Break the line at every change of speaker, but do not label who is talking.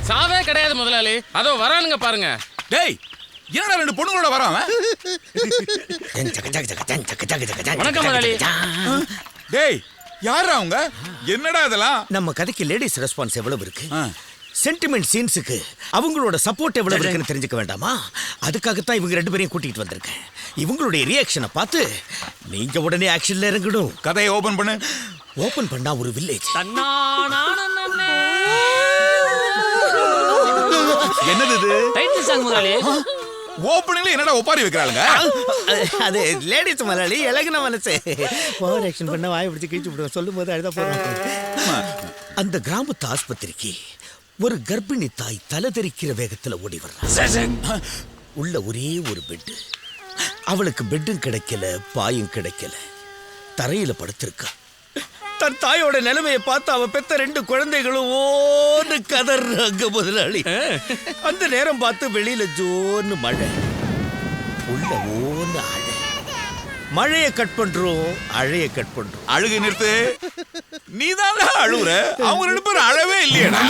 சாவே கிடையாது முதலாளி. அதோ வரானுங்க பாருங்க.
டேய், என்னடா ரெண்டு பொண்ணுங்களோட வரான்?
வணக்கம் முதலாளி.
டேய், யாரா அவங்க? என்னடா இதெல்லாம்?
நம்ம கதைக்கு லேடிஸ் ரெஸ்பான்ஸ் எவ்வளவு இருக்கு, சென்டிமெண்ட் சீன்ஸுக்கு அவங்களோட சப்போர்ட் எவ்வளவு இருக்குன்னு தெரிஞ்சுக்க வேண்டாமா? அதுக்காகத்தான் இவங்க ரெண்டு பேரையும் கூட்டிட்டு வந்திருக்கேன். இவங்களுடைய ரியாக்ஷனை பார்த்து நீங்க உடனே ஆக்ஷன்ல இறங்கணும்.
கதையை ஓபன் பண்ணு.
ஓபன் பண்ணா ஒரு வில்லேஜ்.
என்னது இது?
டைட்டில் சாங் முதலாளி.
ஓப்பனிங்ல என்னடா ஒப்பாரி வைக்கிறாளுங்க?
அது லேடிஸ் மலையாளி, இலகுன மனசு. ஓவர் ஆக்ஷன் பண்ண வாயை பிடிச்சி கிழிச்சு விடுவோம். சொல்லும் போது அழுத போறோம். அந்த கிராமத்து ஆஸ்பத்திரிக்கு ஒரு கர்ப்பிணி தாய் தலை தெரிக்கிற வேகத்துல ஓடி வர்றாங்க. உள்ள ஒரே ஒரு பெட்டு. அவளுக்கு பெட்டும் கிடைக்கல, பாயும் கிடைக்கல. தரையில படுத்திருக்கா. தன் தாயோட நிலைமையை பார்த்து அவ பெத்த ரெண்டு குழந்தைகளும் ஓன்னு கதறாங்க முதலாளி. அந்த நேரம் பார்த்து வெளியில ஜோன்னு மழை, உள்ள ஓன்னு அழை. மழையை கட் பண்றோம், அழைய கட் பண்றோம்.
அழுகு நிறுத்து. நீ தான் அழுகுற. அவங்க ரெண்டு பேரும் அழவே இல்லையடா.